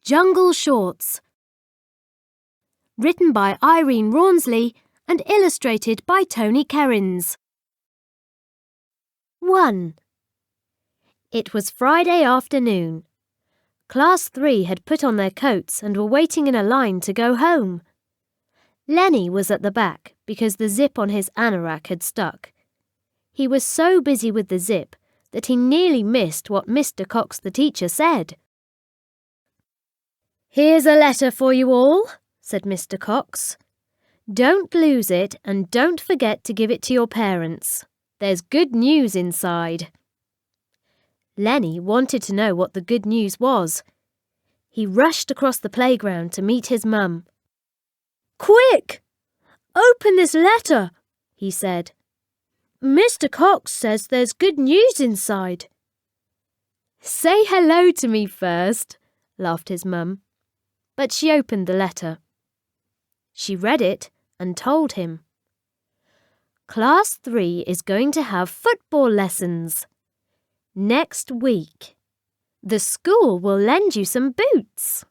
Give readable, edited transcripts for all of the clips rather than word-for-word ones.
Jungle Shorts. Written by Irene Rawnsley and illustrated by Tony Kerrins. 1. It was Friday afternoon. Class 3 had put on their coats and were waiting in a line to go home. Lenny was at the back because the zip on his anorak had stuck. He was so busy with the zip that he nearly missed what Mr. Cox the teacher said. "Here's a letter for you all," said Mr. Cox. "Don't lose it and don't forget to give it to your parents. There's good news inside." Lenny wanted to know what the good news was. He rushed across the playground to meet his mum. "Quick! Open this letter," he said. "Mr. Cox says there's good news inside." "Say hello to me first," laughed his mum. But she opened the letter. She read it and told him. "Class 3 is going to have football lessons next week. The school will lend you some boots."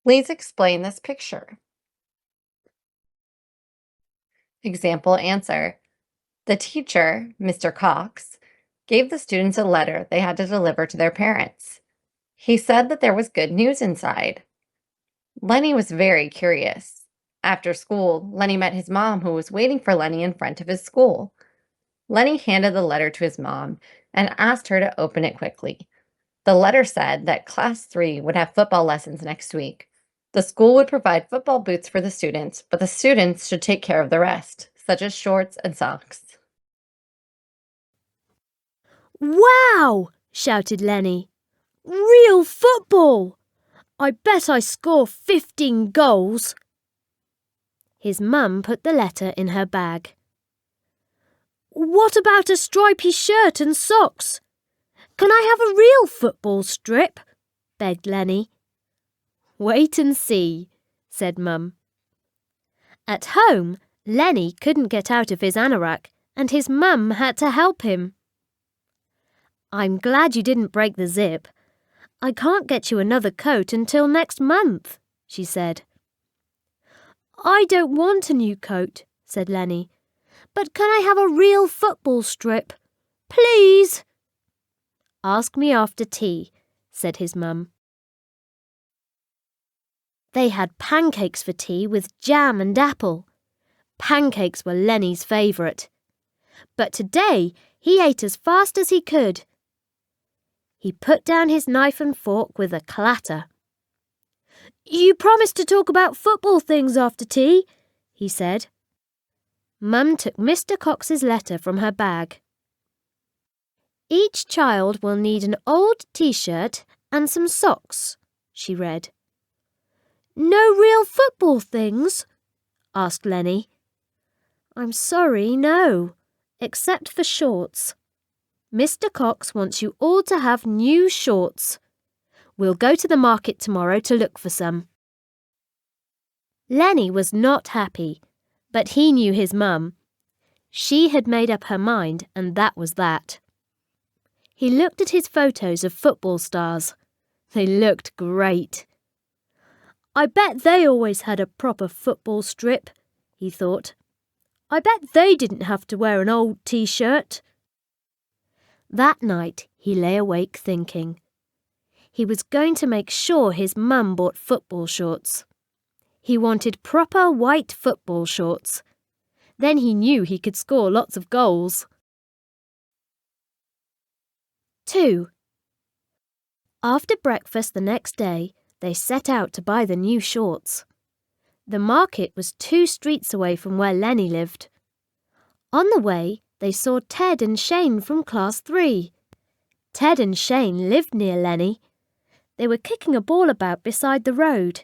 Please explain this picture. Example answer. The teacher, Mr. Cox, gave the students a letter they had to deliver to their parents. He said that there was good news inside. Lenny was very curious. After school, Lenny met his mom, who was waiting for Lenny in front of his school. Lenny handed the letter to his mom and asked her to open it quickly. The letter said that Class 3 would have football lessons next week. The school would provide football boots for the students, but the students should take care of the rest, such as shorts and socks. "Wow!" shouted Lenny. "Real football! I bet I score 15 goals." His mum put the letter in her bag. "What about a stripy shirt and socks? Can I have a real football strip?" begged Lenny. "Wait and see," said Mum. At home, Lenny couldn't get out of his anorak and his mum had to help him. "I'm glad you didn't break the zip. I can't get you another coat until next month," she said. "I don't want a new coat," said Lenny. "But can I have a real football strip? Please?" "Ask me after tea," said his mum. They had pancakes for tea with jam and apple. Pancakes were Lenny's favourite. But today he ate as fast as he could. He put down his knife and fork with a clatter. "You promised to talk about football things after tea," he said. Mum took Mr. Cox's letter from her bag. "Each child will need an old t-shirt and some socks," she read. "No real football things?" asked Lenny. "I'm sorry, no, except for shorts. Mr. Cox wants you all to have new shorts. We'll go to the market tomorrow to look for some." Lenny was not happy, but he knew his mum. She had made up her mind, and that was that. He looked at his photos of football stars. They looked great. "I bet they always had a proper football strip," he thought. "I bet they didn't have to wear an old t-shirt." That night he lay awake thinking. He was going to make sure his mum bought football shorts. He wanted proper white football shorts. Then he knew he could score lots of goals. 2. After breakfast the next day, they set out to buy the new shorts. The market was 2 streets away from where Lenny lived. On the way, they saw Ted and Shane from Class 3. Ted and Shane lived near Lenny. They were kicking a ball about beside the road.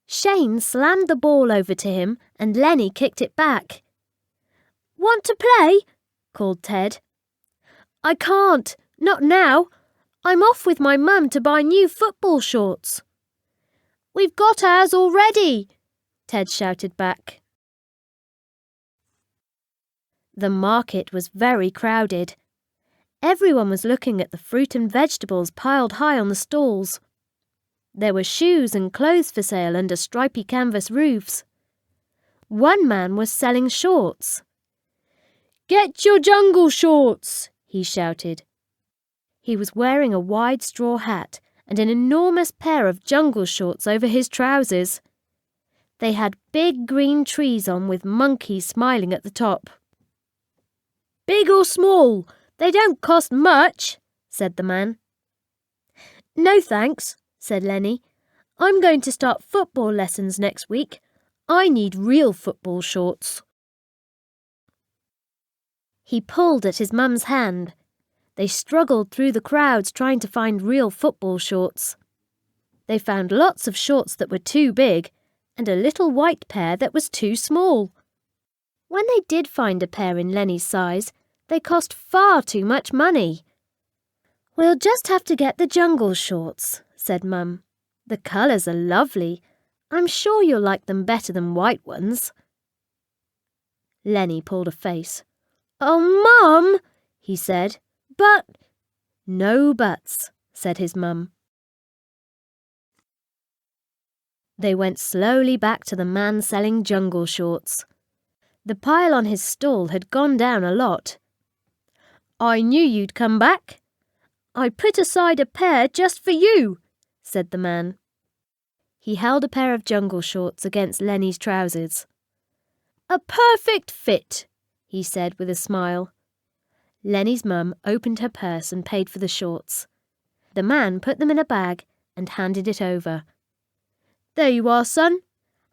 Shane slammed the ball over to him and Lenny kicked it back. "Want to play?" called Ted. "I can't, not now. I'm off with my mum to buy new football shorts." "We've got ours already," Ted shouted back. The market was very crowded. Everyone was looking at the fruit and vegetables piled high on the stalls. There were shoes and clothes for sale under stripy canvas roofs. One man was selling shorts. "Get your jungle shorts!" he shouted. He was wearing a wide straw hat and an enormous pair of jungle shorts over his trousers. They had big green trees on with monkeys smiling at the top. "Big or small? They don't cost much," said the man. "No thanks," said Lenny. "I'm going to start football lessons next week. I need real football shorts." He pulled at his mum's hand. They struggled through the crowds trying to find real football shorts. They found lots of shorts that were too big and a little white pair that was too small. When they did find a pair in Lenny's size, they cost far too much money. "We'll just have to get the jungle shorts," said Mum. "The colours are lovely. I'm sure you'll like them better than white ones." Lenny pulled a face. "Oh, Mum," he said. "But—" "No buts," said his mum. They went slowly back to the man selling jungle shorts. The pile on his stall had gone down a lot. "I knew you'd come back. I put aside a pair just for you," said the man. He held a pair of jungle shorts against Lenny's trousers. "A perfect fit," he said with a smile. Lenny's mum opened her purse and paid for the shorts. The man put them in a bag and handed it over. "There you are, son.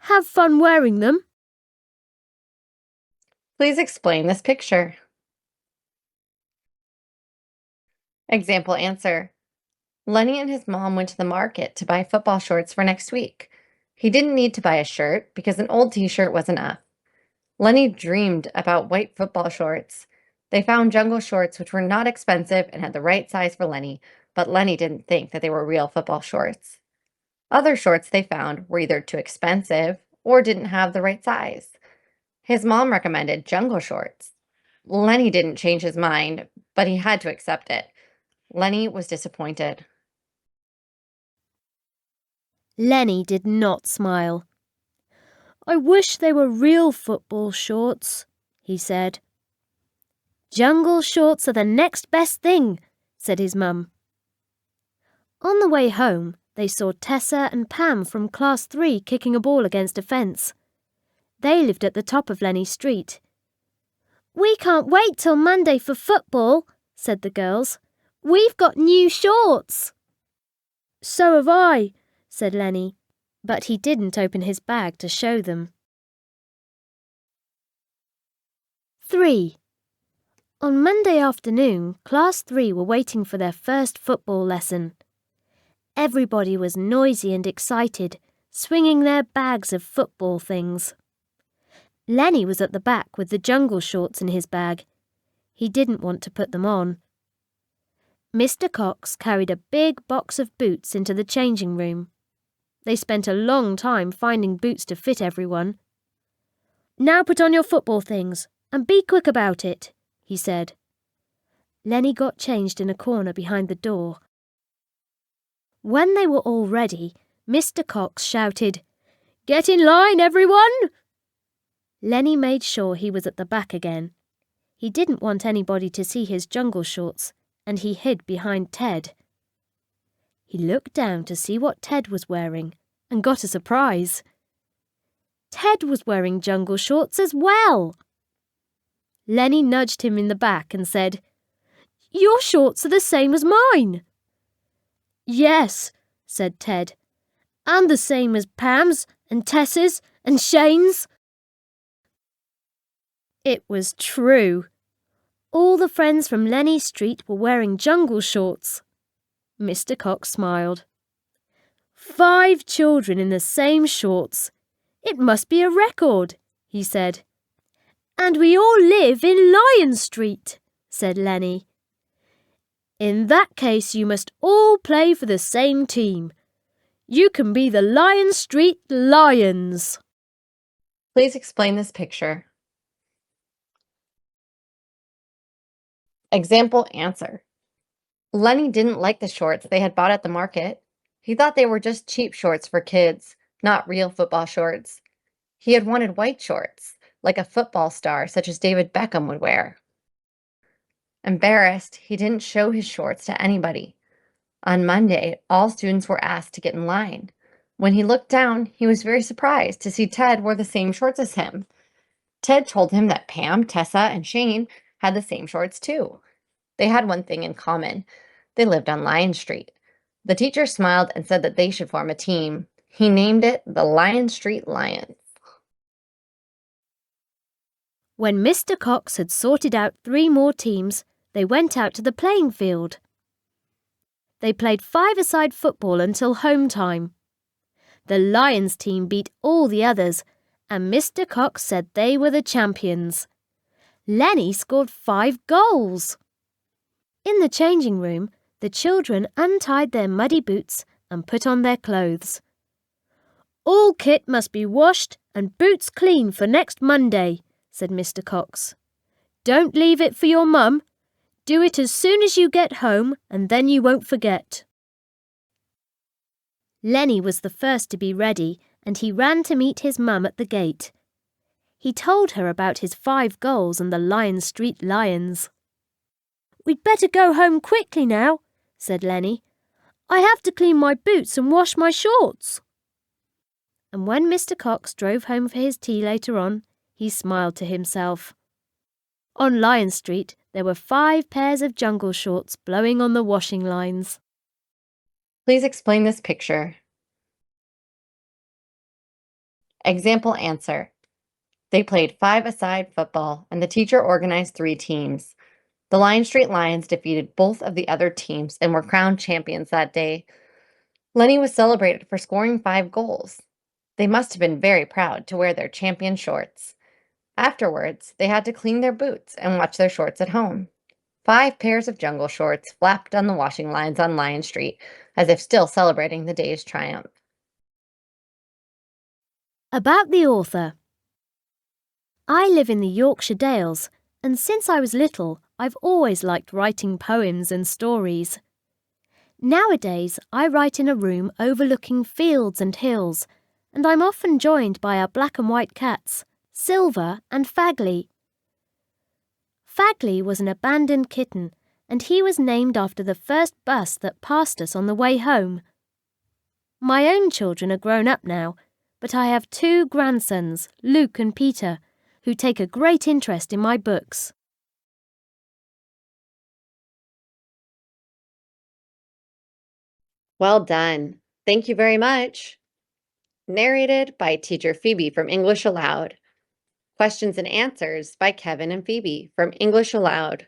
Have fun wearing them." Please explain this picture. Example answer. Lenny and his mom went to the market to buy football shorts for next week. He didn't need to buy a shirt because an old t-shirt was enough. Lenny dreamed about white football shorts. They found jungle shorts which were not expensive and had the right size for Lenny, but Lenny didn't think that they were real football shorts. Other shorts they found were either too expensive or didn't have the right size. His mom recommended jungle shorts. Lenny didn't change his mind, but he had to accept it. Lenny was disappointed. Lenny did not smile. "I wish they were real football shorts," he said. "Jungle shorts are the next best thing," said his mum. On the way home, they saw Tessa and Pam from Class 3 kicking a ball against a fence. They lived at the top of Lenny's street. "We can't wait till Monday for football," said the girls. "We've got new shorts." "So have I," said Lenny, but he didn't open his bag to show them. 3. On Monday afternoon, Class 3 were waiting for their first football lesson. Everybody was noisy and excited, swinging their bags of football things. Lenny was at the back with the jungle shorts in his bag. He didn't want to put them on. Mr. Cox carried a big box of boots into the changing room. They spent a long time finding boots to fit everyone. "Now put on your football things, and be quick about it," he said. Lenny got changed in a corner behind the door. When they were all ready, Mr. Cox shouted, "Get in line, everyone!" Lenny made sure he was at the back again. He didn't want anybody to see his jungle shorts, and he hid behind Ted. He looked down to see what Ted was wearing and got a surprise. Ted was wearing jungle shorts as well. Lenny nudged him in the back and said, "Your shorts are the same as mine." "Yes," said Ted, "and the same as Pam's and Tess's and Shane's." It was true. All the friends from Lenny's street were wearing jungle shorts. Mr. Cox smiled. 5 children in the same shorts. It must be a record, he said. "And we all live in Lion Street," said Lenny. "In that case, you must all play for the same team. You can be the Lion Street Lions." Please explain this picture. Example answer. Lenny didn't like the shorts they had bought at the market. He thought they were just cheap shorts for kids, not real football shorts. He had wanted white shorts, like a football star such as David Beckham would wear. Embarrassed, he didn't show his shorts to anybody. On Monday, all students were asked to get in line. When he looked down, he was very surprised to see Ted wore the same shorts as him. Ted told him that Pam, Tessa, and Shane had the same shorts too. They had one thing in common. They lived on Lion Street. The teacher smiled and said that they should form a team. He named it the Lion Street Lions. When Mr. Cox had sorted out 3 more teams, they went out to the playing field. They played 5-a-side football until home time. The Lions team beat all the others, and Mr. Cox said they were the champions. Lenny scored 5 goals. In the changing room, the children untied their muddy boots and put on their clothes. "All kit must be washed and boots clean for next Monday," said Mr. Cox. "Don't leave it for your mum. Do it as soon as you get home, and then you won't forget." Lenny was the first to be ready, and he ran to meet his mum at the gate. He told her about his 5 goals and the Lion Street Lions. "We'd better go home quickly now," said Lenny. "I have to clean my boots and wash my shorts." And when Mr. Cox drove home for his tea later on, he smiled to himself. On Lion Street, there were 5 pairs of jungle shorts blowing on the washing lines. Please explain this picture. Example answer. They played 5-a-side football, and the teacher organized 3 teams. The Lion Street Lions defeated both of the other teams and were crowned champions that day. Lenny was celebrated for scoring 5 goals. They must have been very proud to wear their champion shorts. Afterwards, they had to clean their boots and watch their shorts at home. 5 pairs of jungle shorts flapped on the washing lines on Lion Street, as if still celebrating the day's triumph. About the author. I live in the Yorkshire Dales, and since I was little, I've always liked writing poems and stories. Nowadays, I write in a room overlooking fields and hills, and I'm often joined by our black and white cats, Silver and Fagley. Fagley was an abandoned kitten, and he was named after the first bus that passed us on the way home. My own children are grown up now, but I have 2 grandsons, Luke and Peter, who take a great interest in my books. Well done. Thank you very much. Narrated by Teacher Phoebe from English Aloud. Questions and answers by Kevin and Phoebe from English Aloud.